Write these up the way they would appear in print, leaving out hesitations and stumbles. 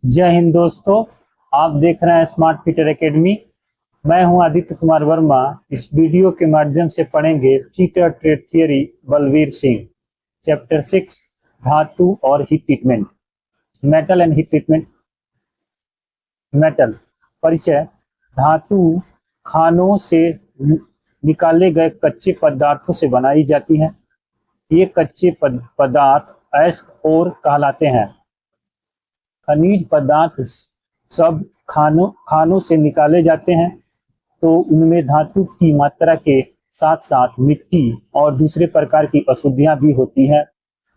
जय हिंद दोस्तों। आप देख रहे हैं स्मार्ट फिटर एकेडमी। मैं हूं आदित्य कुमार वर्मा। इस वीडियो के माध्यम से पढ़ेंगे fitter trade theory Balvir Singh, chapter 6 धातु और heat treatment, metal and heat treatment. Metal परिचय। धातु खानों से निकाले गए कच्चे पदार्थों से बनाई जाती हैं। ये कच्चे पदार्थ अयस्क और कहलाते हैं। खनिज पदार्थ सब खानों से निकाले जाते हैं, तो उनमें धातु की मात्रा के साथ साथ मिट्टी और दूसरे प्रकार की अशुद्धियां भी होती हैं।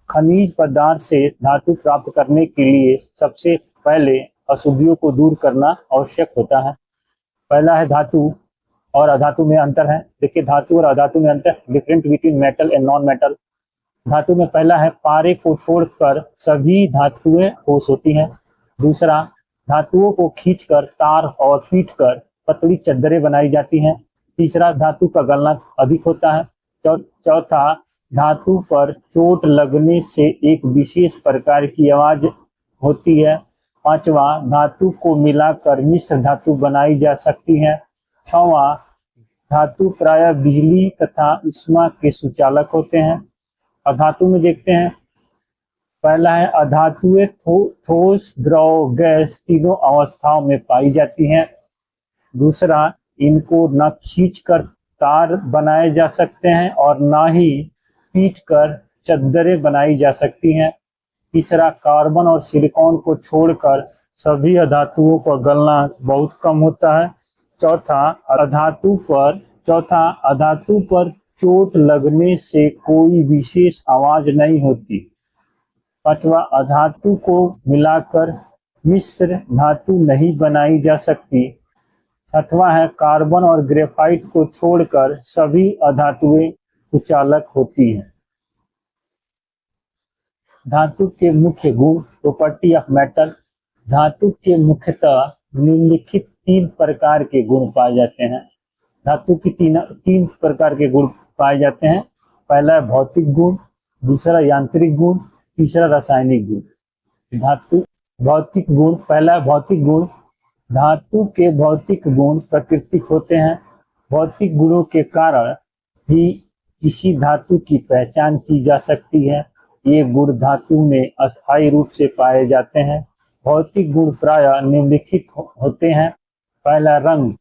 खनिज पदार्थ से धातु प्राप्त करने के लिए सबसे पहले अशुद्धियों को दूर करना आवश्यक होता है। पहला है धातु और अधातु में अंतर है। देखिए, धातु और अधातु में अंतर, different between metal and non metal. धातु में पहला है पारे को छोड़कर सभी धातुएं ठोस होती हैं। दूसरा, धातुओं को खींचकर तार और पीटकर पतली चद्दरें बनाई जाती हैं। तीसरा, धातु का गलनांक अधिक होता है। चौथा, धातु पर चोट लगने से एक विशेष प्रकार की आवाज होती है। पांचवा, धातु को मिलाकर मिश्र धातु बनाई जा सकती है। छठवां, धातु प्रायः बिजली तथा ऊष्मा के सुचालक होते हैं। अधातु में देखते हैं, पहला है अधातुएं ठोस, द्रव, गैस तीनों अवस्थाओं में पाई जाती हैं। दूसरा, इनको न खींचकर तार बनाए जा सकते हैं और न ही पीटकर चद्दरें बनाई जा सकती हैं। तीसरा, कार्बन और सिलिकॉन को छोड़कर सभी अधातुओं का गलनांक बहुत कम होता है। चौथा, अधातु पर चोट लगने से कोई विशेष आवाज नहीं होती। पांचवा, अधातु को मिलाकर मिश्र धातु नहीं बनाई जा सकती। छठवां है कार्बन और ग्रेफाइट को छोड़कर सभी अधातुएं कुचालक होती हैं। धातु के मुख्य गुण, प्रॉपर्टी ऑफ मेटल। धातु के मुख्यतः निम्नलिखित 3 प्रकार के गुण पाए जाते हैं। धातु की तीन प्रकार के गुण पाए जाते हैं। पहला है भौतिक गुण, दूसरा यांत्रिक गुण, तीसरा रासायनिक गुण। धातु भौतिक गुण, पहला है भौतिक गुण। धातु के भौतिक गुण प्राकृतिक होते हैं। भौतिक गुणों के कारण ही किसी धातु की पहचान की जा सकती है। ये गुण धातु में अस्थायी रूप से पाए जाते हैं। भौतिक गुण प्रायः निम्नलिखित होते हैं। पहला, रंग।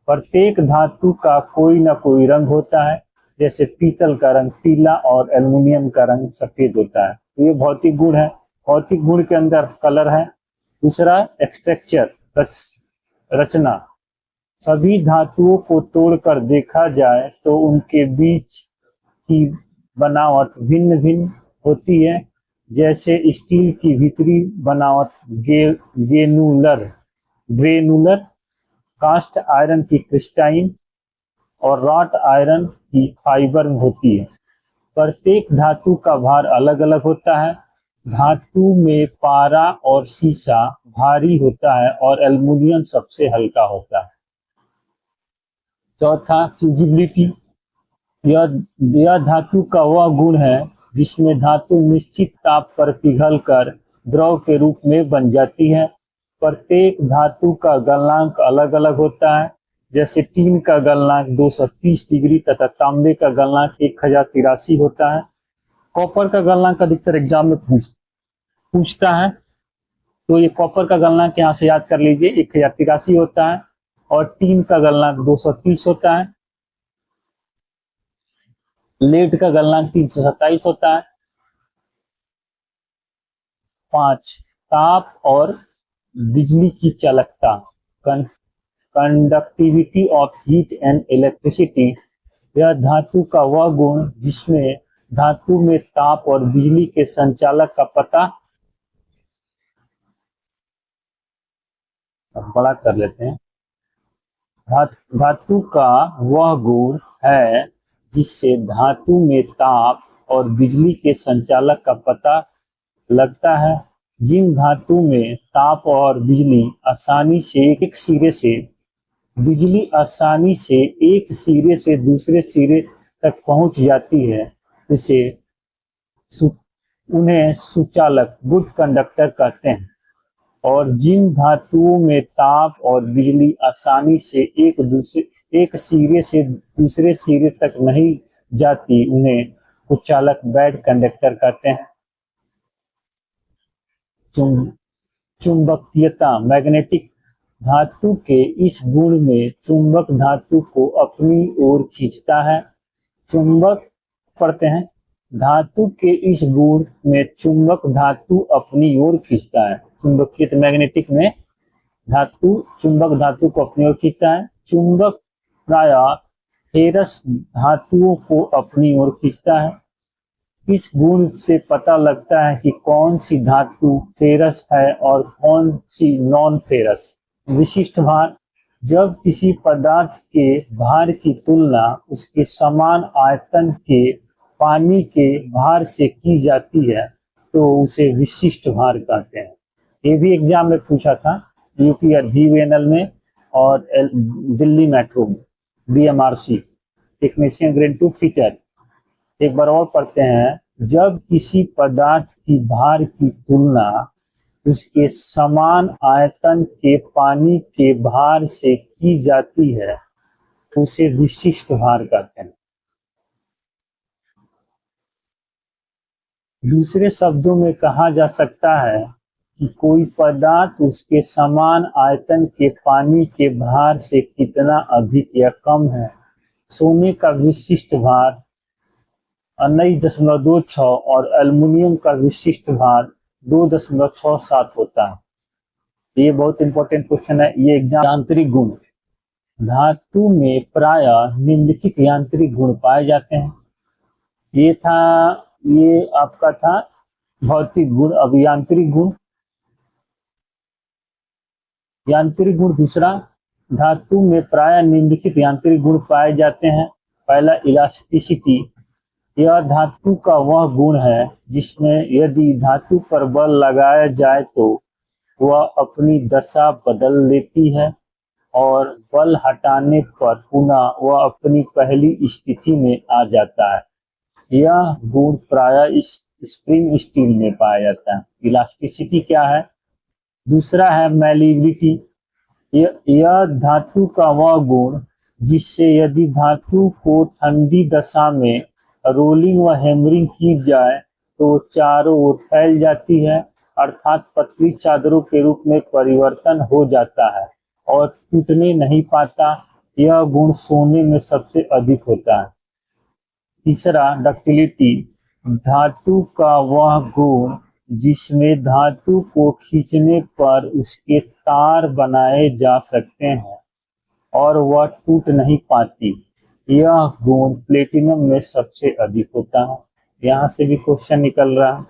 प्रत्येक धातु का कोई न कोई रंग होता है। जैसे पीतल का रंग पीला और एल्युमिनियम का रंग सफेद होता है, तो ये भौतिक गुण है। भौतिक गुण के अंदर कलर है। दूसरा, स्ट्रक्चर, रचना। सभी धातुओं को तोड़कर देखा जाए तो उनके बीच की बनावट भिन्न भिन्न होती है। जैसे स्टील की भीतरी बनावट ग्रेनुलर, कास्ट आयरन की क्रिस्टाइन और रॉट आयरन की फाइबर में होती है। प्रत्येक धातु का भार अलग अलग होता है। धातु में पारा और सीसा भारी होता है और एल्युमिनियम सबसे हल्का होता है। चौथा, फ्यूजिबिलिटी। यह धातु का वह गुण है जिसमें धातु निश्चित ताप पर पिघलकर द्रव के रूप में बन जाती है। प्रत्येक धातु का गलनांक अलग अलग होता है। जैसे टीन का गलनांक 230 डिग्री तथा तांबे का गलनांक 1083 होता है। कॉपर का गलनांक अधिकतर एग्जाम में पूछता है, तो ये कॉपर का गलनांक यहाँ से याद कर लीजिए, 1083 होता है। और टीन का गलनांक 230 होता है। लेड का गलनांक 327 होता है। 5, ताप और बिजली की चालकता, conductivity of heat and electricity. यह धातु का वह गुण जिसमें धातु में ताप और बिजली के संचालक का पता, बड़ा कर लेते हैं। धातु का वह गुण है जिससे धातु में ताप और बिजली के संचालक का पता लगता है। जिन धातु में ताप और बिजली आसानी से एक सिरे से दूसरे सिरे तक पहुंच जाती है, उन्हें सुचालक, गुड कंडक्टर कहते हैं। और जिन धातुओं में ताप और बिजली आसानी से एक सिरे से दूसरे सिरे तक नहीं जाती उन्हें कुचालक बैड कंडक्टर कहते हैं। चुंबकीयता मैग्नेटिक धातु के इस गुण में चुंबक धातु को अपनी ओर खींचता है। चुंबक पढ़ते हैं, धातु के इस गुण में चुंबक धातु अपनी ओर खींचता है। चुंबकीय मैग्नेटिक में चुंबक धातु को अपनी ओर खींचता है। चुंबक प्रायः फेरस धातुओं को अपनी ओर खींचता है। इस गुण से पता लगता है कि कौन सी धातु फेरस है और कौन सी नॉन फेरस। विशिष्ट भार, जब किसी पदार्थ के भार की तुलना उसके समान आयतन के पानी के भार से की जाती है तो उसे विशिष्ट भार कहते हैं। ये भी एग्जाम में पूछा था, यूपी DVNL में और दिल्ली मेट्रो में, DMRC टेक्नीशियन ग्रेड 2 फिटर। एक बार और पढ़ते हैं, जब किसी पदार्थ की भार की तुलना उसके समान आयतन के पानी के भार से की जाती है तो उसे विशिष्ट भार कहते हैं। दूसरे शब्दों में कहा जा सकता है कि कोई पदार्थ उसके समान आयतन के पानी के भार से कितना अधिक या कम है। सोने का विशिष्ट भार 19.26 और एल्युमिनियम का विशिष्ट भार 2.67 होता है। ये बहुत इंपॉर्टेंट क्वेश्चन है। ये एग्जाम यांत्रिक गुण, धातु में प्रायः निम्नलिखित यांत्रिक गुण पाए जाते हैं। ये आपका था भौतिक गुण। अब यांत्रिक गुण, यांत्रिक गुण दूसरा, धातु में प्रायः निम्नलिखित यांत्रिक गुण पाए जाते हैं। पहला इलास्टिसिटी, यह धातु का वह गुण है जिसमें यदि धातु पर बल लगाया जाए तो वह अपनी दशा बदल लेती है और बल हटाने पर पुनः वह अपनी पहली स्थिति में आ जाता है। यह गुण प्रायः स्प्रिंग स्टील में पाया जाता है। इलास्टिसिटी क्या है? दूसरा है मैलिबिलिटी, यह धातु का वह गुण जिससे यदि धातु को ठंडी दशा में रोलिंग व हैमरिंग की जाए तो चारों ओर फैल जाती है, अर्थात पतली चादरों के रूप में परिवर्तन हो जाता है और टूटने नहीं पाता। यह गुण सोने में सबसे अधिक होता है। तीसरा डक्टिलिटी, धातु का वह गुण जिसमें धातु को खींचने पर उसके तार बनाए जा सकते हैं और वह टूट नहीं पाती। यह गुण प्लेटिनम में सबसे अधिक होता है। यहाँ से भी क्वेश्चन निकल रहा है।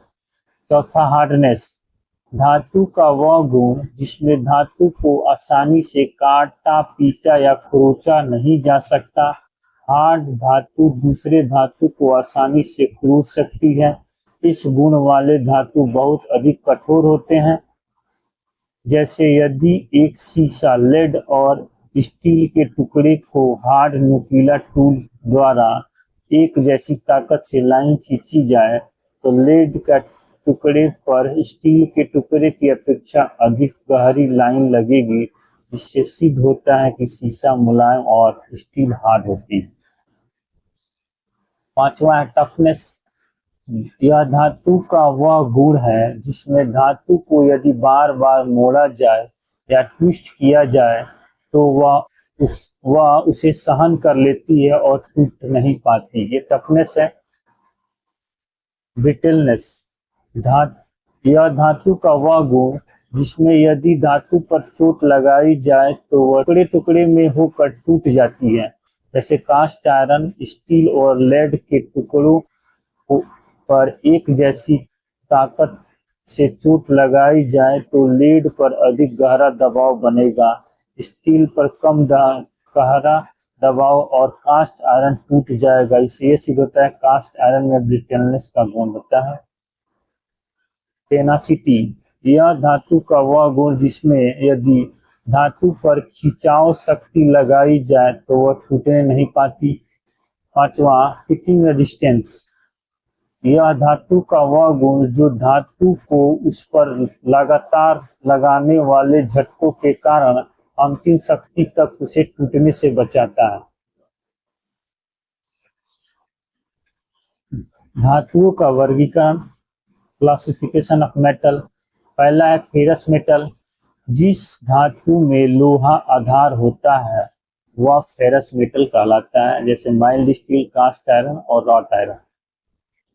चौथा हार्डनेस, धातु का वह गुण जिसमें धातु को आसानी से काटा पीटा या खरोंचा नहीं जा सकता। हार्ड धातु दूसरे धातु को आसानी से खरोंच सकती है। इस गुण वाले धातु बहुत अधिक कठोर होते हैं। जैसे यदि एक सीसा, लेड और स्टील के टुकड़े को हार्ड नुकीला टूल द्वारा एक जैसी ताकत से लाइन खींची जाए तो लेड का टुकड़े पर स्टील के टुकड़े की अपेक्षा अधिक गहरी लाइन लगेगी, जिससे सिद्ध होता है कि सीसा मुलायम और स्टील हार्ड होती है। पांचवा है टफनेस, यह धातु का वह गुण है जिसमें धातु को यदि बार बार मोड़ा जाए या ट्विस्ट किया जाए तो वह उसे सहन कर लेती है और टूट नहीं पाती। ये टफनेस है। ब्रिटलनेस, यह धातु का वह गुण जिसमें यदि धातु पर चोट लगाई जाए तो वह टुकड़े टुकड़े में होकर टूट जाती है। जैसे कास्ट आयरन, स्टील और लेड के टुकड़ों पर एक जैसी ताकत से चोट लगाई जाए तो लेड पर अधिक गहरा दबाव बनेगा, स्टील पर कम गहरा दबाव और कास्ट आयरन टूट जाएगा। इससे यह सिद्ध होता है कास्ट आयरन में ब्रिटलनेस का गुण होता है। टेनासिटी, यह धातु का वह गुण जिसमें यदि धातु पर खिंचाव शक्ति लगाई जाए तो वह टूटने नहीं पाती। पांचवा हिटिंग रेजिस्टेंस, यह धातु का वह गुण जो धातु को उस पर लगातार लगाने वाले झटकों के कारण अंतिम शक्ति तक उसे टूटने से बचाता है। धातुओं का वर्गीकरण, क्लासिफिकेशन ऑफ मेटल। पहला है फेरस मेटल। जिस धातु में लोहा आधार होता है वह फेरस मेटल कहलाता है, जैसे माइल्ड स्टील, कास्ट आयरन और wrought iron.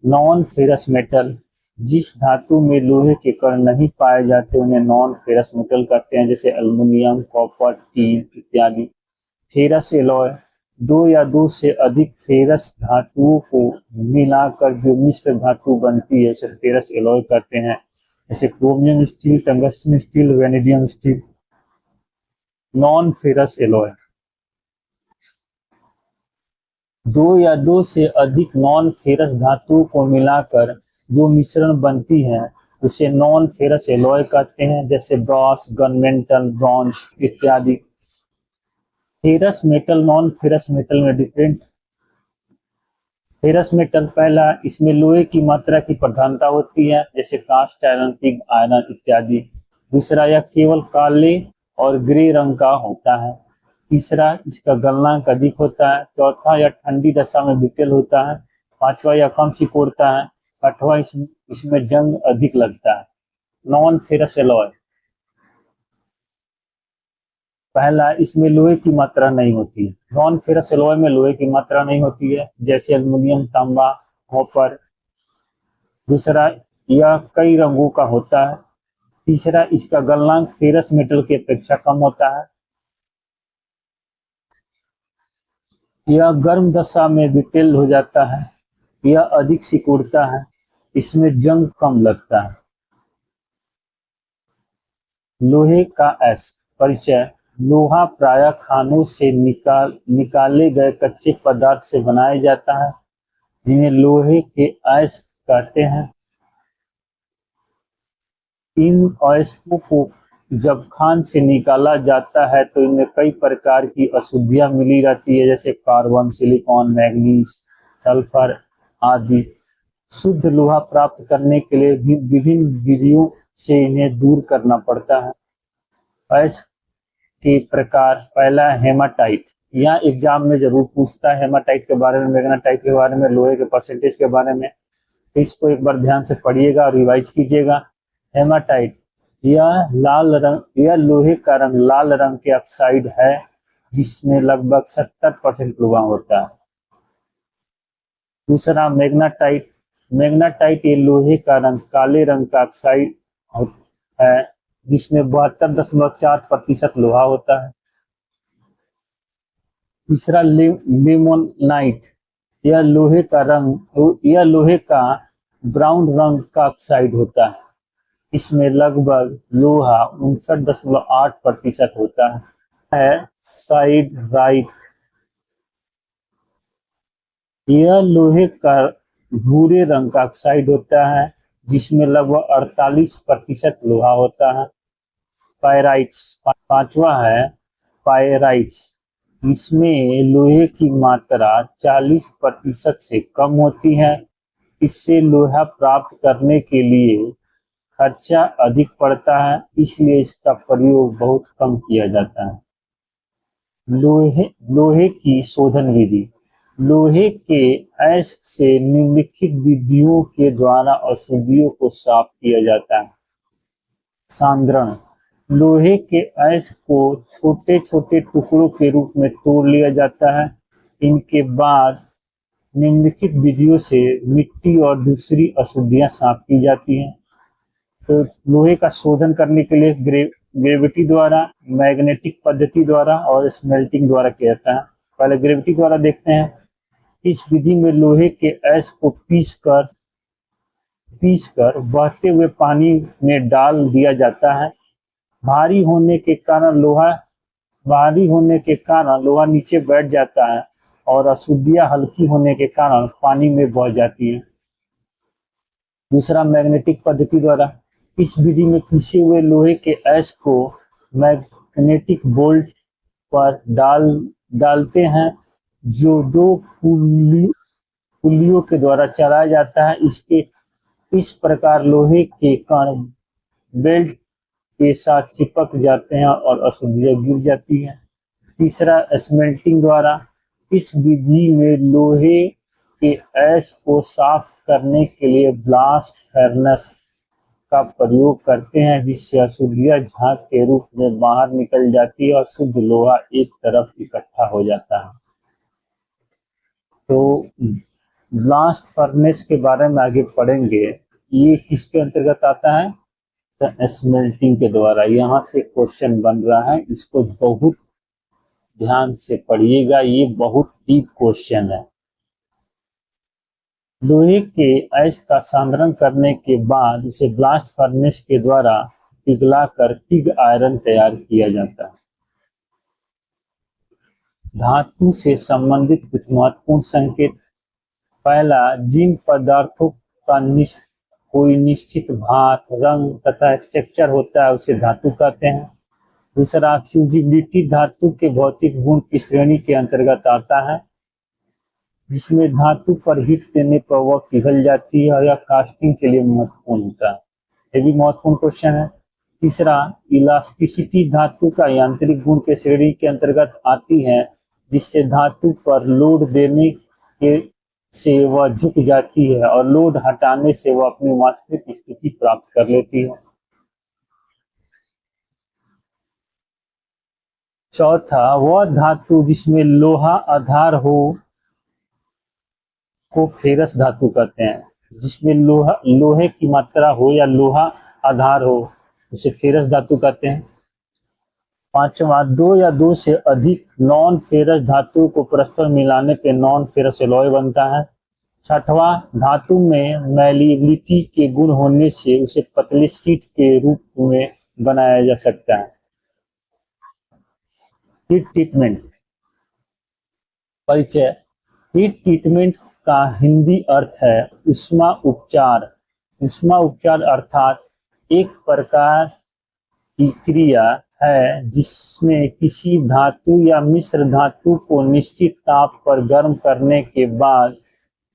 Non ferrous metal, जिस धातु में लोहे के कण नहीं पाए जाते उन्हें नॉन फेरस मेटल कहते हैं, जैसे एल्युमिनियम, कॉपर, टीन इत्यादि। फेरस एलॉय, दो या दो से अधिक फेरस धातुओं को मिलाकर जो मिश्र धातु बनती है उसे फेरस एलॉय कहते हैं, जैसे chromium steel, tungsten steel, vanadium steel. Non ferrous alloy, दो या दो से अधिक नॉन फेरस धातुओं को मिलाकर जो मिश्रण बनती है उसे नॉन फेरस एलॉय कहते हैं, जैसे ब्रॉस, गनमेटल, ब्रॉन्ज इत्यादि। Ferrous metal non ferrous metal में डिफरेंट। फेरस मेटल, पहला, इसमें लोहे की मात्रा की प्रधानता होती है, जैसे कास्ट आयरन, पिग आयरन इत्यादि। दूसरा, यह केवल काले और ग्रे रंग का होता है। तीसरा, इसका गलनांक अधिक होता है। चौथा, यह ठंडी दशा में ब्रिटल होता है। पांचवा, यह कम सिकुड़ता है। छठवां, इसमें जंग अधिक लगता है। नॉन फेरस एलॉय, पहला, इसमें लोहे की मात्रा नहीं होती है। नॉन फेरस एलॉय में लोहे की मात्रा नहीं होती है, जैसे एल्युमिनियम, तांबा, कॉपर। दूसरा, यह कई रंगों का होता है। तीसरा, इसका गलनांक फेरस मेटल की अपेक्षा कम होता है। यह गर्म दशा में ब्रिटल हो जाता है। यह अधिक सिकुड़ता है। इसमें जंग कम लगता है। लोहे का परिचय। लोहा प्रायः खानों से निकाले गए कच्चे पदार्थ से बनाया जाता है, जिन्हें लोहे के अयस्क कहते हैं। इन अयस्कों को जब खान से निकाला जाता है तो इनमें कई प्रकार की अशुद्धियां मिली रहती है, जैसे कार्बन, सिलिकॉन, मैग्नीज, सल्फर आदि। शुद्ध लोहा प्राप्त करने के लिए विभिन्न विधियों से इन्हें दूर करना पड़ता है। अयस्क के प्रकार, पहला हेमाटाइट। यहाँ एग्जाम में जरूर पूछता है हेमाटाइट के बारे में, मैग्नेटाइट के बारे में, लोहे के परसेंटेज के बारे में, तो इसको एक बार ध्यान से पढ़िएगा और रिवाइज कीजिएगा। हेमाटाइट, यह लोहे का रंग लाल रंग के ऑक्साइड है जिसमें लगभग 70% लोहा होता है। दूसरा, मैग्नेटाइट। मैग्नेटाइट ये लोहे का रंग काले रंग का ऑक्साइड है जिसमें 72.4% लोहा होता है। तीसरा, लिमोनाइट। यह लोहे का ब्राउन रंग का ऑक्साइड होता है। इसमें लगभग लोहा 59.8% होता है। साइडराइट, यह लोहे का भूरे रंग का ऑक्साइड होता है जिसमें लगभग 48% लोहा होता है। पायराइट्स, पांचवा है पायराइट्स। इसमें लोहे की मात्रा 40% से कम होती है। इससे लोहा प्राप्त करने के लिए खर्चा अधिक पड़ता है, इसलिए इसका प्रयोग बहुत कम किया जाता है। लोहे की शोधन विधि। लोहे के अयस्क से निम्नलिखित विधियों के द्वारा अशुद्धियों को साफ किया जाता है। सांद्रण, लोहे के अयस्क को छोटे छोटे टुकड़ों के रूप में तोड़ लिया जाता है। इनके बाद निम्नलिखित विधियों से मिट्टी और दूसरी अशुद्धियां साफ की जाती हैं। तो लोहे का शोधन करने के लिए ग्रेविटी द्वारा, मैग्नेटिक पद्धति द्वारा और स्मेल्टिंग द्वारा किया जाता है। पहले ग्रेविटी द्वारा देखते हैं। इस विधि में लोहे के अयस्क को पीसकर बहते हुए पानी में डाल दिया जाता है। भारी होने के कारण लोहा नीचे बैठ जाता है और अशुद्धियां हल्की होने के कारण पानी में बह जाती है। दूसरा, मैग्नेटिक पद्धति द्वारा। इस विधि में पीसे हुए लोहे के अयस्क को मैग्नेटिक बोल्ट पर डालते हैं जो दो पुलियों के द्वारा चलाया जाता है। इस प्रकार लोहे के कण बेल्ट के साथ चिपक जाते हैं और अशुद्धियां गिर जाती हैं। तीसरा, स्मेल्टिंग द्वारा। इस विधि में लोहे के ऐश को साफ करने के लिए ब्लास्ट फर्नेस का प्रयोग करते हैं, जिससे अशुद्धियां झाग के रूप में बाहर निकल जाती है और शुद्ध लोहा एक तरफ इकट्ठा हो जाता है। तो ब्लास्ट फर्नेस के बारे में आगे पढ़ेंगे। ये किसके अंतर्गत आता है? तो स्मेल्टिंग के द्वारा। यहाँ से क्वेश्चन बन रहा है, इसको बहुत ध्यान से पढ़िएगा, ये बहुत डीप क्वेश्चन है। लोहे के ऐश का सांद्रण करने के बाद उसे ब्लास्ट फर्नेस के द्वारा पिघलाकर पिग आयरन तैयार किया जाता है। धातु से संबंधित कुछ महत्वपूर्ण संकेत। पहला, जिन पदार्थों का कोई निश्चित भार, रंग तथा स्ट्रक्चर होता है उसे धातु कहते हैं। दूसरा, फ्यूजिबिलिटी धातु के भौतिक गुण की श्रेणी के अंतर्गत आता है, जिसमें धातु पर हीट देने पर वह पिघल जाती है और यह कास्टिंग के लिए महत्वपूर्ण होता है। ये भी महत्वपूर्ण क्वेश्चन है। तीसरा, इलास्टिसिटी धातु का यांत्रिक गुण के श्रेणी के अंतर्गत आती है, जिससे धातु पर लोड देने के से वह झुक जाती है और लोड हटाने से वह अपनी वास्तविक स्थिति प्राप्त कर लेती है। चौथा, वह धातु जिसमें लोहा आधार हो को फेरस धातु कहते हैं। जिसमें लोहे की मात्रा हो या लोहा आधार हो उसे फेरस धातु कहते हैं। पांचवा, दो या दो से अधिक नॉन फेरस धातु को परस्पर मिलाने पे नॉन फेरस एलॉय बनता है। छठवां, धातु में मैलिएबिलिटी के गुण होने से उसे पतले शीट के रूप में बनाया जा सकता है। Heat treatment. परिचय। हीट ट्रीटमेंट का हिंदी अर्थ है ऊष्मा उपचार। ऊष्मा उपचार अर्थात एक प्रकार की क्रिया है जिसमें किसी धातु या मिश्र धातु को निश्चित ताप पर गर्म करने के बाद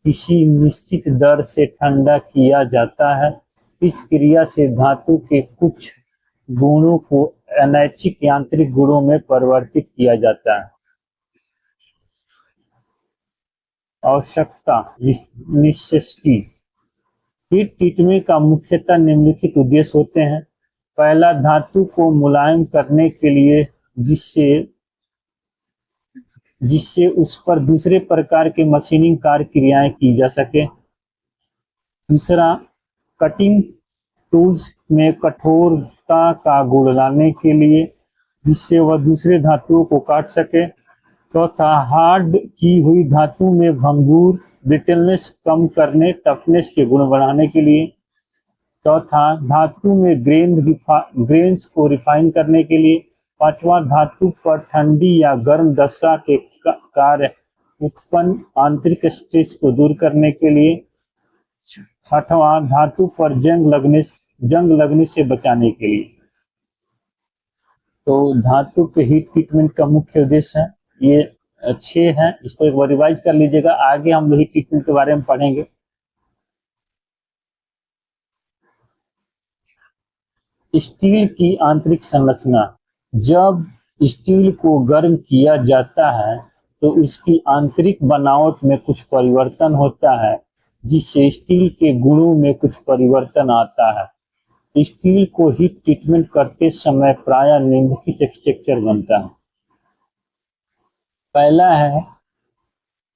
किसी निश्चित दर से ठंडा किया जाता है। इस क्रिया से धातु के कुछ गुणों को अनैच्छिक यांत्रिक गुणों में परिवर्तित किया जाता है। आवश्यकता, नेसेसिटी। हीट ट्रीटमेंट का मुख्यतः निम्नलिखित उद्देश्य होते हैं। पहला, धातु को मुलायम करने के लिए जिससे उस पर दूसरे प्रकार के मशीनिंग कार्य क्रियाएं की जा सके। दूसरा, कटिंग टूल्स में कठोरता का गुण लाने के लिए जिससे वह दूसरे धातुओं को काट सके। चौथा, हार्ड की हुई धातु में भंगुर, ब्रिटलनेस कम करने, टफनेस के गुण बढ़ाने के लिए। चौथा, धातु में ग्रेन्स को रिफाइन करने के लिए। पांचवा, धातु पर ठंडी या गर्म दशा के कार्य उत्पन्न आंतरिक स्ट्रेस को दूर करने के लिए। छठवां, धातु पर जंग लगने से बचाने के लिए। तो धातु पे हीट ट्रीटमेंट का मुख्य उद्देश्य है ये अच्छे हैं, इसको एक बार रिवाइज कर लीजिएगा। आगे हम हीट ट्रीटमेंट के बारे में पढ़ेंगे। स्टील की आंतरिक संरचना। जब स्टील को गर्म किया जाता है तो उसकी आंतरिक बनावट में कुछ परिवर्तन होता है, जिससे स्टील के गुणों में कुछ परिवर्तन आता है। स्टील को हीट ट्रीटमेंट करते समय प्रायः निम्नलिखित स्ट्रक्चर बनता है। पहला है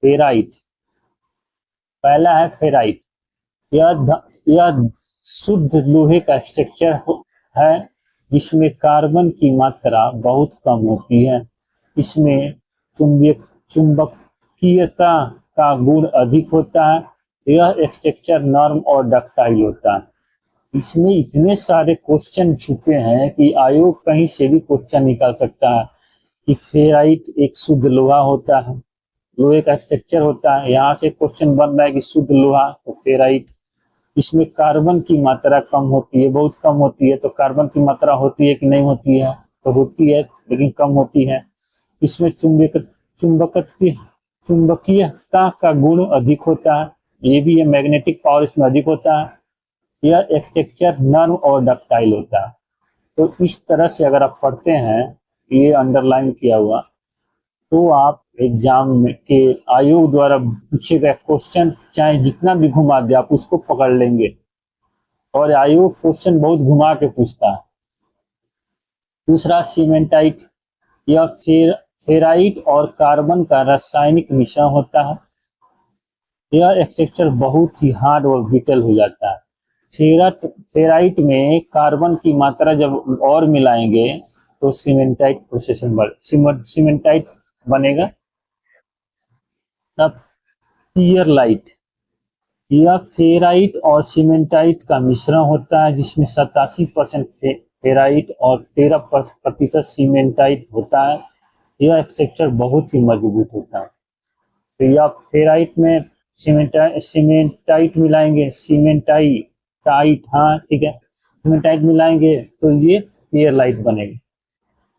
फेराइट। यह शुद्ध लोहे का स्ट्रक्चर है जिसमें कार्बन की मात्रा बहुत कम होती है। इसमें चुंबकीयता का गुण अधिक होता है। यह स्ट्रक्चर नरम और डक्टाइल होता है। इसमें इतने सारे क्वेश्चन छुपे हैं कि आयोग कहीं से भी क्वेश्चन निकाल सकता है कि फेराइट एक शुद्ध लोहा होता है, लोहे का स्ट्रक्चर होता है। यहाँ से क्वेश्चन बन रहा है कि शुद्ध लोहा तो फेराइट। इसमें कार्बन की मात्रा कम होती है, बहुत कम होती है। तो कार्बन की मात्रा होती है कि नहीं होती है? तो होती है लेकिन कम होती है। इसमें चुंबकीयता का गुण अधिक होता है, ये भी है, मैग्नेटिक पावर इसमें अधिक होता है। यह स्ट्रक्चर नर्म और डक्टाइल होता है। तो इस तरह से अगर आप पढ़ते हैं, ये अंडरलाइन किया हुआ, तो आप एग्जाम में के आयोग द्वारा पूछे गए क्वेश्चन चाहे जितना भी घुमा दे आप उसको पकड़ लेंगे, और आयोग क्वेश्चन बहुत घुमा के पूछता है। दूसरा सीमेंटाइट, यह फेराइट और कार्बन का रासायनिक मिश्रण होता है। यह स्ट्रक्चर बहुत ही हार्ड और ब्रिटल हो जाता है। फेराइट में कार्बन की मात्रा जब और मिलाएंगे तो सीमेंटाइट बनेगा। तब पियरलाइट, यह फेराइट और सीमेंटाइट का मिश्रण होता है, जिसमें 87% फेराइट और 13% सीमेंटाइट होता है। यह स्ट्रक्चर बहुत ही मजबूत होता है। तो यह फेराइट में सीमेंटाइट मिलाएंगे, सीमेंटाइट, हाँ ठीक है, सीमेंटाइट मिलाएंगे तो ये पियरलाइट बनेगा।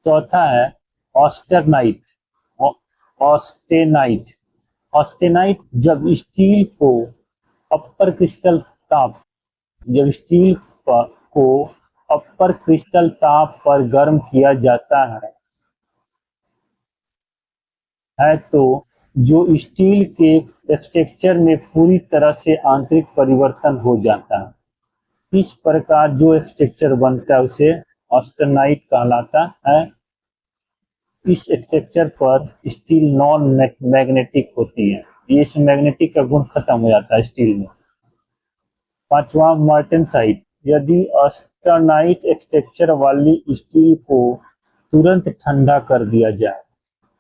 चौथा है ऑस्टेनाइट। ऑस्टेनाइट जब स्टील को अपर क्रिस्टल ताप पर गर्म किया जाता है तो जो स्टील के स्ट्रक्चर में पूरी तरह से आंतरिक परिवर्तन हो जाता है। इस प्रकार जो स्ट्रक्चर बनता है उसे ऑस्टेनाइट कहलाता है। इस स्ट्रक्चर पर स्टील नॉन मैग्नेटिक होती है, ये इसमें मैग्नेटिक का गुण खत्म हो जाता है स्टील में। पांचवा मार्टेनसाइट, यदि ऑस्टेनाइट स्ट्रक्चर वाली स्टील को तुरंत ठंडा कर दिया जाए,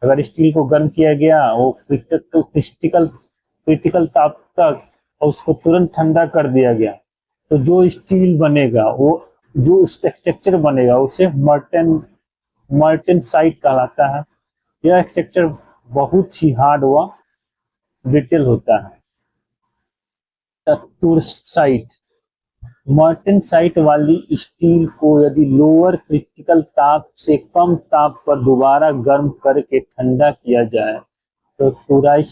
अगर स्टील को गर्म किया गया वो क्रिटिकल ताप तक और उसको तुरंत ठंडा कर दिया गया, तो जो स्टील बनेगा, वो जो स्ट्रक्चर बनेगा उसे मार्टेनसाइट कहलाता है। यह स्ट्रक्चर बहुत ही हार्ड व ब्रिटल होता है। टूरसाइट, मार्टेनसाइट वाली स्टील को यदि लोअर क्रिटिकल ताप से कम ताप पर दोबारा गर्म करके ठंडा किया जाए तो टूराइट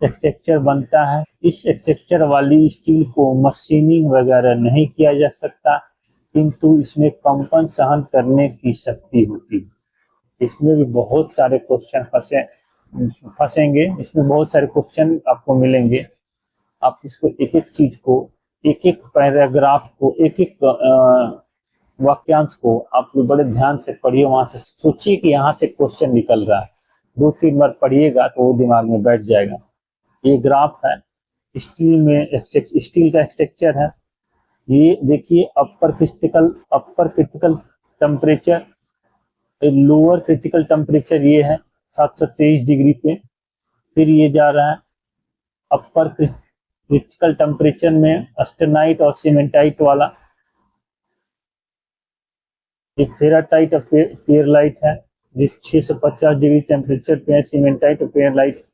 स्ट्रक्चर बनता है। इस स्ट्रक्चर वाली स्टील को मशीनिंग वगैरह नहीं किया जा सकता, किंतु इसमें कंपन सहन करने की शक्ति होती है। इसमें भी बहुत सारे क्वेश्चन फंसेंगे, इसमें बहुत सारे क्वेश्चन आपको मिलेंगे। आप इसको एक एक चीज को, एक एक पैराग्राफ को, एक एक वाक्यांश को आप बड़े ध्यान से पढ़िए, वहां से सोचिए कि यहाँ से क्वेश्चन निकल रहा है। 2-3 बार पढ़िएगा तो वो दिमाग में बैठ जाएगा। ये ग्राफ है स्टील का स्ट्रक्चर है। ये देखिए अपर critical temperature, lower critical temperature ये है 723 डिग्री पे। फिर ये जा रहा है अपर क्रिटिकल टेम्परेचर में ऑस्टेनाइट और सीमेंटाइट वाला। एक फेराटाइट और पियरलाइट है जिस 650 डिग्री टेम्परेचर पे है, सीमेंटाइट और पियरलाइट।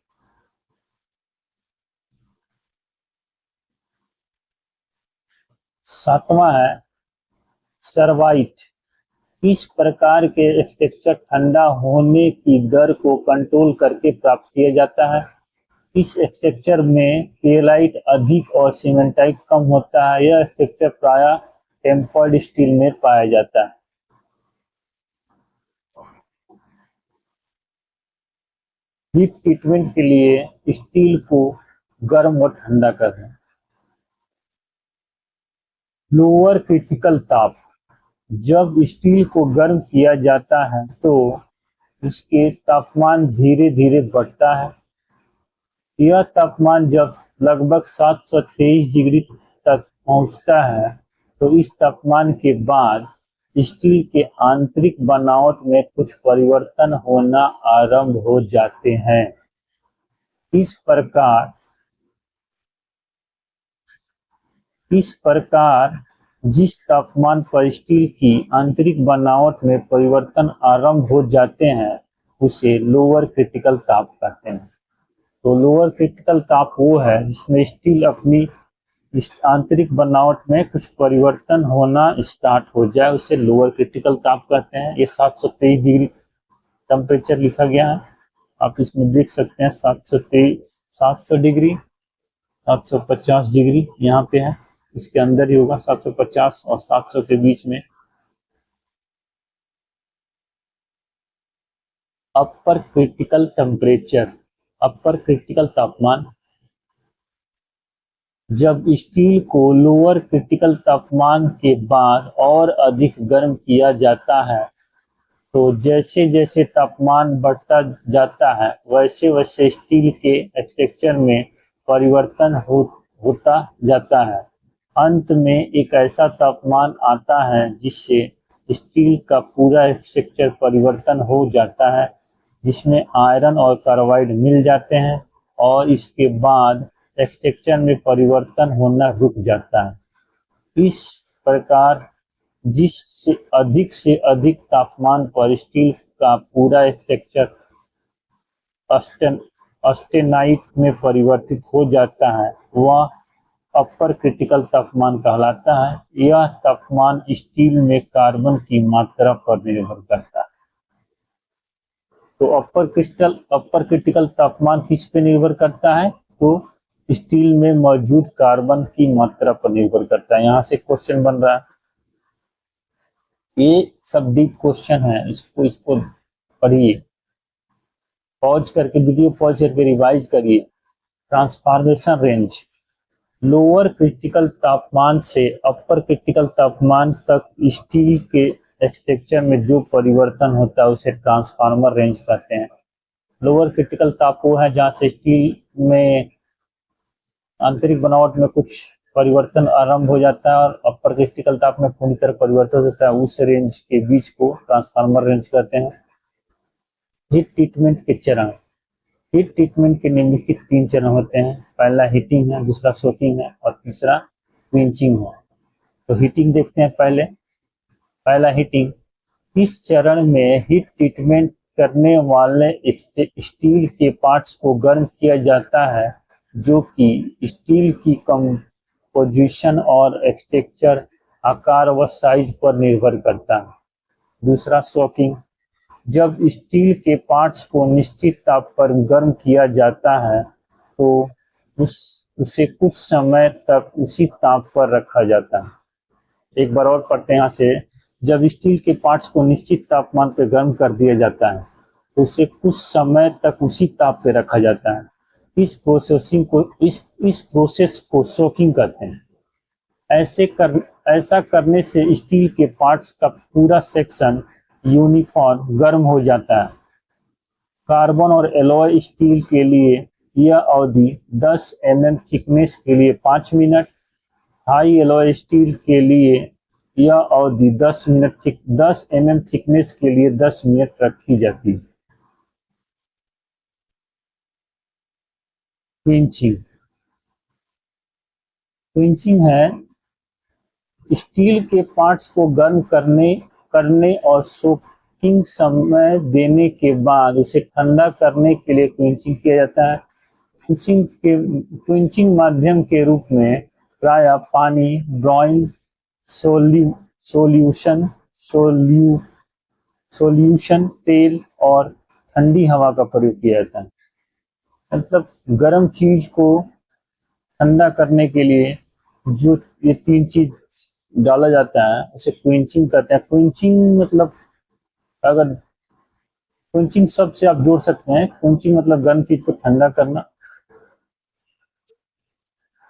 सातवां है सर्वाइट। इस प्रकार के स्ट्रक्चर ठंडा होने की दर को कंट्रोल करके प्राप्त किया जाता है। इस स्ट्रक्चर में पियरलाइट अधिक और सीमेंटाइट कम होता है। यह स्ट्रक्चर प्रायः टेम्पर्ड स्टील में पाया जाता है। हीट ट्रीटमेंट के लिए स्टील को गर्म और ठंडा करना। लोअर क्रिटिकल ताप, जब स्टील को गर्म किया जाता है तो इसके तापमान धीरे धीरे बढ़ता है। यह तापमान जब लगभग 723 डिग्री तक पहुंचता है तो इस तापमान के बाद स्टील के आंतरिक बनावट में कुछ परिवर्तन होना आरंभ हो जाते हैं। इस प्रकार जिस तापमान पर स्टील की आंतरिक बनावट में परिवर्तन आरंभ हो जाते हैं उसे लोअर क्रिटिकल ताप कहते हैं। तो लोअर क्रिटिकल ताप वो है जिसमें स्टील अपनी इस आंतरिक बनावट में कुछ परिवर्तन होना स्टार्ट हो जाए, उसे लोअर क्रिटिकल ताप कहते हैं। ये 723 डिग्री टेम्परेचर लिखा गया है। आप इसमें देख सकते हैं 700 डिग्री, 750 डिग्री यहाँ पे है, इसके अंदर ही होगा 750 और 700 के बीच में। अपर क्रिटिकल टेम्परेचर, अपर क्रिटिकल तापमान, जब स्टील को लोअर क्रिटिकल तापमान के बाद और अधिक गर्म किया जाता है तो जैसे जैसे तापमान बढ़ता जाता है वैसे वैसे स्टील के स्ट्रक्चर में परिवर्तन होता जाता है। अंत में एक ऐसा तापमान आता है जिससे स्टील का पूरा स्ट्रक्चर परिवर्तन हो जाता है, जिसमें आयरन और कार्बाइड मिल जाते हैं और इसके बाद स्ट्रक्चर में परिवर्तन होना रुक जाता है। इस प्रकार से अधिक तापमान पर स्टील का पूरा स्ट्रक्चर ऑस्टेनाइट में परिवर्तित हो जाता है, वह अपर क्रिटिकल तापमान कहलाता है। यह तापमान स्टील में कार्बन की मात्रा पर निर्भर करता है। तो अपर क्रिटिकल तापमान किस पे निर्भर करता है? तो स्टील में मौजूद कार्बन की मात्रा पर निर्भर करता है। यहाँ से क्वेश्चन बन रहा है, ये सब डीप क्वेश्चन है, इसको पढ़िए, पॉज करके वीडियो पॉज करके रिवाइज करिए। ट्रांसफॉर्मेशन रेंज, लोअर क्रिटिकल तापमान से अपर क्रिटिकल तापमान तक स्टील के स्ट्रक्चर में जो परिवर्तन होता है उसे ट्रांसफार्मर रेंज कहते हैं। लोअर क्रिटिकल ताप वो है जहाँ से स्टील में आंतरिक बनावट में कुछ परिवर्तन आरंभ हो जाता है और अपर क्रिटिकल ताप में पूरी तरह परिवर्तन होता है, उस रेंज के बीच को ट्रांसफार्मर रेंज कहते हैं। हीट ट्रीटमेंट के चरण, हीट ट्रीटमेंट के निम्नलिखित 3 चरण होते हैं। पहला हीटिंग है, दूसरा सोकिंग है और तीसरा क्विंचिंग है। तो हीटिंग देखते हैं पहला हीटिंग। इस चरण में हीट ट्रीटमेंट करने वाले स्टील के पार्ट्स को गर्म किया जाता है जो कि स्टील की कंपोजिशन और स्ट्रक्चर, आकार व साइज पर निर्भर करता है। दूसरा सोकिंग, जब स्टील के पार्ट्स को निश्चित ताप पर गर्म किया जाता है तो उसे कुछ समय तक उसी ताप पर रखा जाता है। एक बार और पढ़ते हैं यहाँ से, जब स्टील के पार्ट्स को निश्चित तापमान पर गर्म कर दिया जाता है तो उसे कुछ समय तक उसी ताप पर रखा जाता है। इस प्रोसेस को सोकिंग कहते हैं। ऐसा करने से स्टील के पार्ट्स का पूरा सेक्शन यूनिफॉर्म गर्म हो जाता है। कार्बन और एलॉय स्टील के लिए यह अवधि 10 mm थिकनेस के लिए 5 मिनट, हाई एलॉय स्टील के लिए यह अवधि 10 mm थिकनेस के लिए 10 मिनट रखी जाती है। क्विंचिंग है स्टील के पार्ट्स को गर्म करने और सोकिंग समय देने के बाद उसे ठंडा करने के लिए क्विंचिंग किया जाता है। क्विंचिंग माध्यम के रूप में प्रायः पानी, ब्रोमीन सॉल्यूशन, तेल और ठंडी हवा का प्रयोग किया जाता है। मतलब गर्म चीज को ठंडा करने के लिए जो ये 3 चीज डाला जाता है उसे क्विंचिंग कहते हैं। क्विंचिंग मतलब, अगर क्विंचिंग शब्द से आप जोड़ सकते हैं, क्विंचिंग मतलब गर्म चीज को ठंडा करना।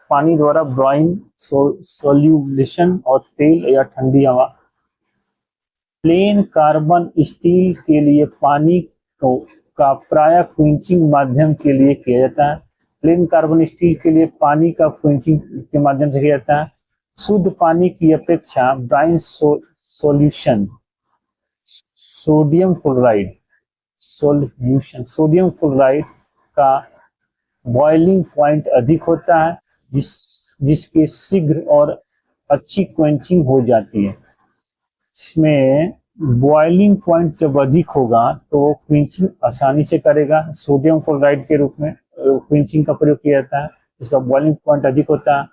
पानी द्वारा ब्रोमीन सॉल्यूशन और तेल या ठंडी हवा। प्लेन कार्बन स्टील के लिए पानी का प्रायः क्विंचिंग माध्यम के लिए किया जाता है। प्लेन कार्बन स्टील के लिए पानी का क्विंचिंग के माध्यम से किया जाता है। शुद्ध पानी की अपेक्षा ब्राइन सॉल्यूशन सोडियम क्लोराइड का बॉइलिंग पॉइंट अधिक होता है, जिसके शीघ्र और अच्छी क्वेंचिंग हो जाती है। इसमें बॉइलिंग पॉइंट जब अधिक होगा तो क्विंचिंग आसानी से करेगा। सोडियम क्लोराइड के रूप में क्विंचिंग का प्रयोग किया जाता है, इसका बॉइलिंग पॉइंट अधिक होता है।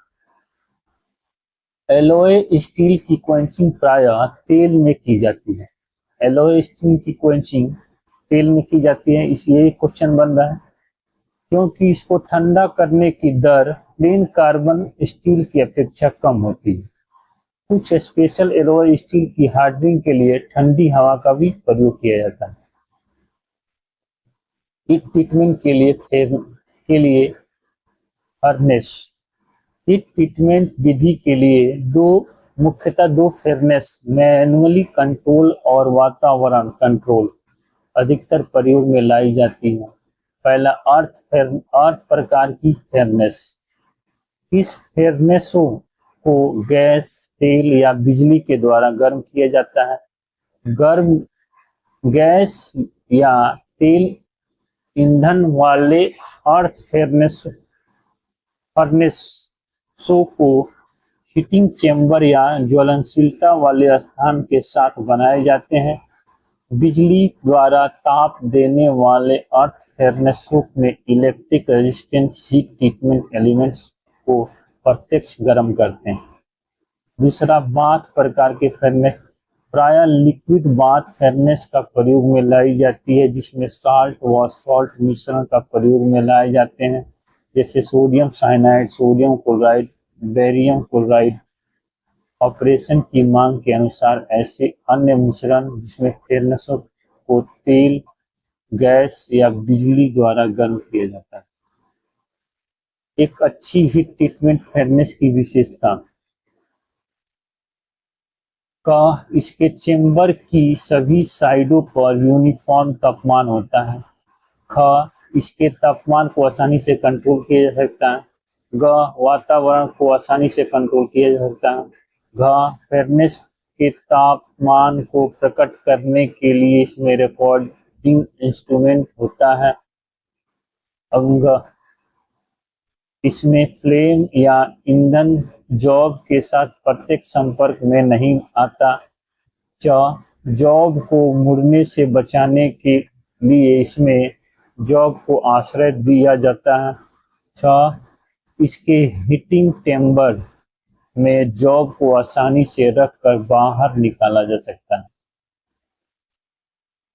एलॉय स्टील की क्वेंचिंग प्रायः तेल में की जाती है। एलॉय स्टील की क्वेंचिंग तेल में की जाती है, इस ये क्वेश्चन बन रहा है, क्योंकि इसको ठंडा करने की दर प्लेन कार्बन स्टील की अपेक्षा कम होती है। कुछ स्पेशल एलॉय स्टील की हार्डनिंग के लिए ठंडी हवा का भी प्रयोग किया जाता है। हीट ट्रीटमेंट के लिए फर्नेस। हीट ट्रीटमेंट विधि के लिए मुख्यतः दो फर्नेस, मैनुअली कंट्रोल और वातावरण कंट्रोल, अधिकतर प्रयोग में लाई जाती है। पहला अर्थ प्रकार की फर्नेस। इस फर्नेसों को गैस, तेल या बिजली के द्वारा गर्म किया जाता है। गर्म गैस या तेल ईंधन वाले अर्थ फर्नेसों को हीटिंग चेंबर या ज्वलनशीलता वाले स्थान के साथ बनाए जाते हैं। बिजली द्वारा ताप देने वाले अर्थ फर्नेसों में electric resistance heat treatment elements को प्रत्यक्ष गर्म करते हैं। दूसरा, बाथ प्रकार के फर्नेस। प्रायः लिक्विड बाथ फर्नेस का प्रयोग में लाई जाती है, जिसमें साल्ट व सॉल्ट मिश्रण का प्रयोग में लाए जाते हैं, जैसे sodium cyanide, sodium chloride, barium chloride. Operation की मांग के अनुसार ऐसे अन्य मिश्रण जिसमें फर्नेसों को तेल, गैस या बिजली द्वारा गर्म किया जाता है। एक अच्छी हीट ट्रीटमेंट फर्नेस की विशेषता का इसके चेंबर की सभी साइडों पर यूनिफॉर्म तापमान होता है। ख, इसके तापमान को आसानी से कंट्रोल किया जा सकता है। ग, वातावरण को आसानी से कंट्रोल किया जा सकता है। घ, फर्नेस के तापमान को प्रकट करने के लिए इसमें रिकॉर्डिंग इंस्ट्रूमेंट होता है। अंग, इसमें फ्लेम या ईंधन जॉब के साथ प्रत्यक्ष संपर्क में नहीं आता। च, जॉब को मुड़ने से बचाने के लिए इसमें जॉब को आश्रय दिया जाता है। छ, इसके हीटिंग चेंबर में जॉब को आसानी से रखकर बाहर निकाला जा सकता है।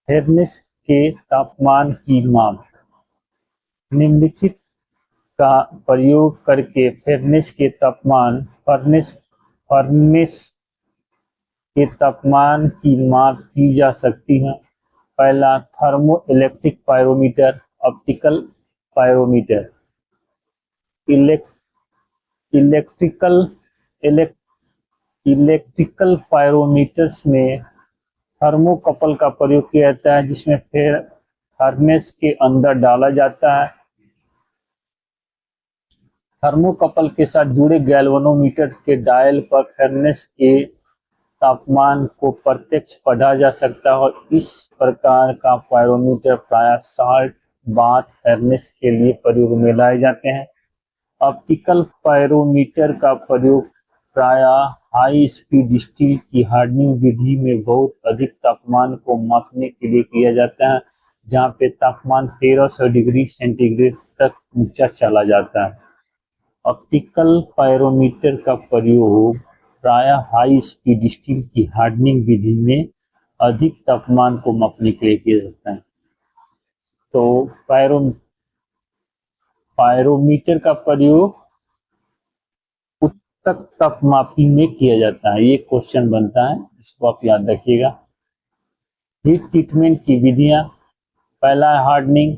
फर्नेस के तापमान की माप। निम्नलिखित का प्रयोग करके फर्नेस के तापमान की माप की जा सकती है। पहला, thermo electric pyrometer, optical pyrometer. Electrical pyrometers में थर्मोकपल का प्रयोग किया जाता है, जिसमें फर्नेस के अंदर डाला जाता है। थर्मोकपल के साथ जुड़े गैल्वेनोमीटर के डायल पर फर्नेस के तापमान को प्रत्यक्ष पढ़ा जा सकता है और इस प्रकार का पायरोमीटर प्रायः साल्ट बाथ फर्नेस के लिए प्रयोग में लाए जाते हैं। ऑप्टिकल पायरोमीटर का प्रयोग प्रायः हाई स्पीड स्टील की हार्डनिंग विधि में बहुत अधिक तापमान को मापने के लिए किया जाता है, जहां पे तापमान 1300 डिग्री सेंटीग्रेड तक ऊंचा चला जाता है। ऑप्टिकल पायरोमीटर का प्रयोग प्रायः हाई स्पीड स्टील की हार्डनिंग विधि में अधिक तापमान को मापने के लिए किया जाता है। तो पायरोमीटर का प्रयोग उत्तक तापमापी में किया जाता है। ये क्वेश्चन बनता है, इसको आप याद रखिएगा। हीट ट्रीटमेंट की विधियां। पहला है हार्डनिंग।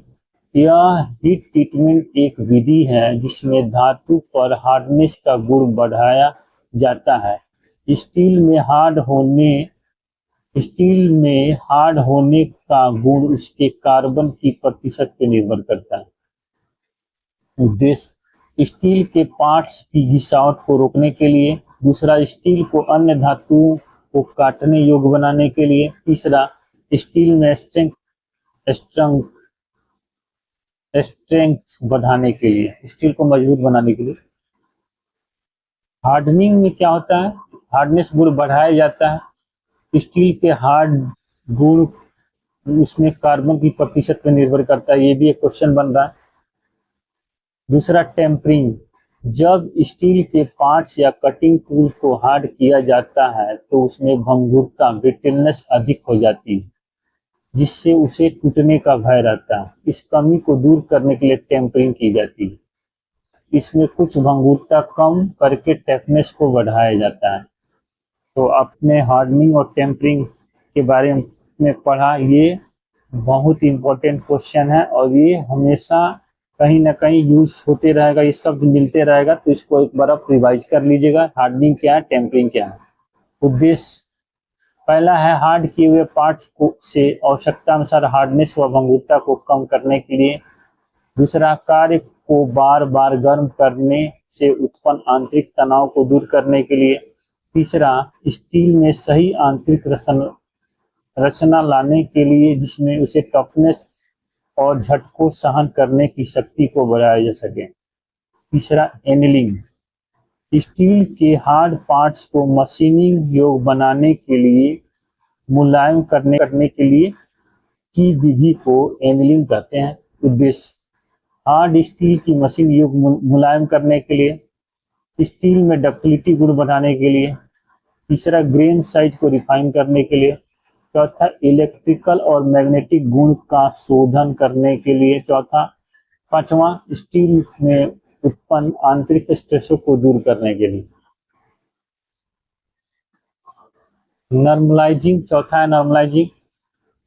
यह हीट ट्रीटमेंट एक विधि है जिसमें धातु पर हार्डनेस का गुण बढ़ाया जाता है। स्टील में हार्ड होने का गुण उसके कार्बन की प्रतिशत पर निर्भर करता है। उद्देश्य, स्टील के पार्ट्स की घिसावट को रोकने के लिए। दूसरा, स्टील को अन्य धातुओं को काटने योग्य बनाने के लिए। तीसरा, स्टील में स्ट्रेंथ बढ़ाने के लिए, स्टील को मजबूत बनाने के लिए। हार्डनिंग में क्या होता है? हार्डनेस गुण बढ़ाया जाता है। स्टील के हार्ड गुण उसमें कार्बन की प्रतिशत पर निर्भर करता है। ये भी एक क्वेश्चन बन रहा है। दूसरा, टेम्परिंग। जब स्टील के पार्ट्स या कटिंग टूल को हार्ड किया जाता है तो उसमें भंगुरता, ब्रिटलनेस अधिक हो जाती है। जिससे उसे टूटने का भय रहता है। इस कमी को दूर करने के लिए टेम्परिंग की जाती है। इसमें कुछ भंगुरता कम करके टफनेस को बढ़ाया जाता है। तो आपने हार्डनिंग और टेम्परिंग के बारे में पढ़ा, ये बहुत इंपॉर्टेंट क्वेश्चन है और ये हमेशा कहीं ना कहीं यूज होते रहेगा, ये शब्द मिलते रहेगा, तो इसको एक बार आप रिवाइज कर लीजिएगा। हार्डनिंग क्या है, टेम्परिंग क्या है। उद्देश्य पहला है हार्ड किए हुए पार्ट्स को से आवश्यकता अनुसार हार्डनेस व भंगुरता को कम करने के लिए। दूसरा, कार्य को बार बार गर्म करने से उत्पन्न आंतरिक तनाव को दूर करने के लिए। तीसरा, स्टील में सही आंतरिक रचना लाने के लिए जिसमें उसे टफनेस और झटकों सहन करने की शक्ति को बढ़ाया जा सके। तीसरा, एनिलिंग, स्टील के हार्ड पार्ट्स को मशीनिंग योग्य बनाने के लिए, मुलायम करने के लिए की विधि को एनिलिंग कहते हैं। उद्देश्य हार्ड स्टील की मशीन योग्य मुलायम करने के लिए, स्टील में डक्टिलिटी गुण बढ़ाने के लिए। तीसरा, ग्रेन साइज को रिफाइन करने के लिए। चौथा, इलेक्ट्रिकल और मैग्नेटिक गुण का शोधन करने के लिए। पांचवा, स्टील में उत्पन्न आंतरिक स्ट्रेसों को दूर करने के लिए। नॉर्मलाइजिंग, चौथा है नॉर्मलाइजिंग,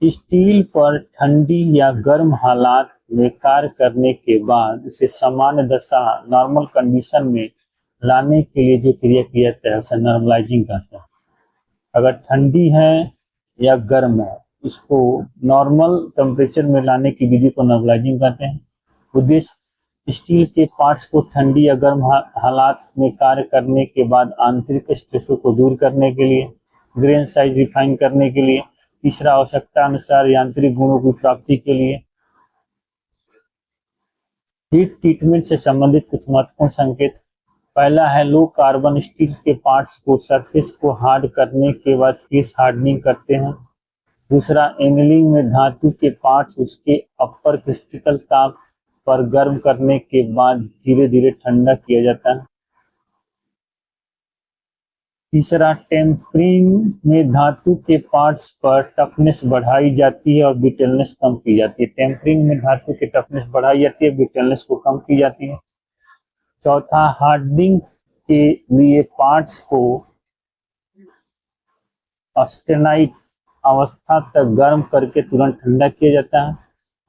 स्टील पर ठंडी या गर्म हालात में कार्य करने के बाद उसे सामान्य दशा नॉर्मल कंडीशन में लाने के लिए जो क्रिया किया जाता है उसे नॉर्मलाइजिंग कहते हैं। अगर ठंडी है या गर्म है, इसको नॉर्मल टेम्परेचर में लाने की विधि को नॉर्मलाइजिंग कहते हैं। उद्देश्य स्टील के पार्ट्स को ठंडी या गर्म हालात में कार्य करने के बाद आंतरिक स्ट्रेसों को दूर करने के लिए, ग्रेन साइज रिफाइन करने के लिए। तीसरा, आवश्यकता अनुसार यांत्रिक गुणों की प्राप्ति के लिए। हीट ट्रीटमेंट से संबंधित कुछ महत्वपूर्ण संकेत। पहला है लो कार्बन स्टील के पार्ट्स को सरफेस को हार्ड करने के बाद केस हार्डनिंग करते हैं। दूसरा, एनिलिंग में धातु के पार्ट्स उसके अपर क्रिटिकल ताप पर गर्म करने के बाद धीरे धीरे ठंडा किया जाता है। तीसरा, टेम्परिंग में धातु के पार्ट्स पर टफनेस बढ़ाई जाती है और ब्रिटलनेस कम की जाती है। टेम्परिंग में धातु की टफनेस बढ़ाई जाती है, ब्रिटलनेस को कम की जाती है। चौथा, हार्डनिंग के लिए पार्ट्स को ऑस्टेनाइट अवस्था तक गर्म करके तुरंत ठंडा किया जाता है।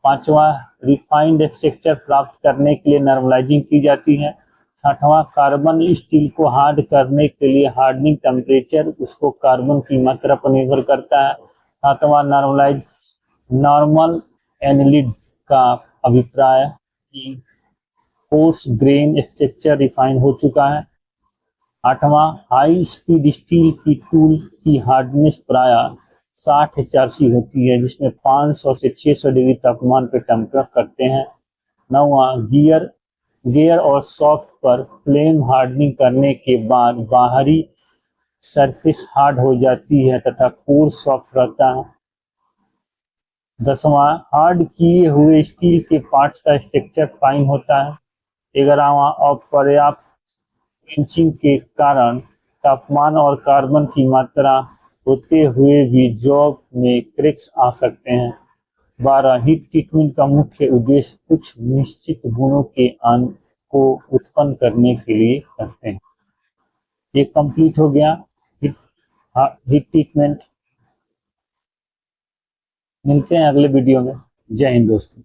पांचवा, रिफाइंड स्ट्रक्चर प्राप्त करने के लिए नॉर्मलाइजिंग की जाती है। छठवां, कार्बन स्टील को हार्ड करने के लिए हार्डनिंग टेम्परेचर उसको कार्बन की मात्रा पर निर्भर करता है। सातवां, नॉर्मल एनिलिड का अभिप्राय कि कोर्स ग्रेन स्ट्रक्चर रिफाइन हो चुका है। आठवां, हाई स्पीड स्टील की टूल की हार्डनेस प्राय 60 HRC होती है, जिसमें 500 से 600 डिग्री तापमान पर टेम्पर करते हैं। नौवां, गियर और सॉफ्ट पर फ्लेम हार्डनिंग करने के बाद बाहरी सरफेस हार्ड हो जाती है तथा कोर सॉफ्ट रहता है। 10वां, हार्ड किए हुए स्टील के पार्ट्स का स्ट्रक्चर फाइन होता है। 11वां, अपर्याप्त पिंचिंग के कारण तापमान और कार्बन की मात्रा होते हुए भी जॉब में क्रैक्स आ सकते हैं। 12, हीट ट्रीटमेंट का मुख्य उद्देश्य कुछ निश्चित गुणों के को उत्पन्न करने के लिए करते हैं। ये कंप्लीट हो गया हीट ट्रीटमेंट। मिलते हैं अगले वीडियो में। जय हिंद दोस्तों।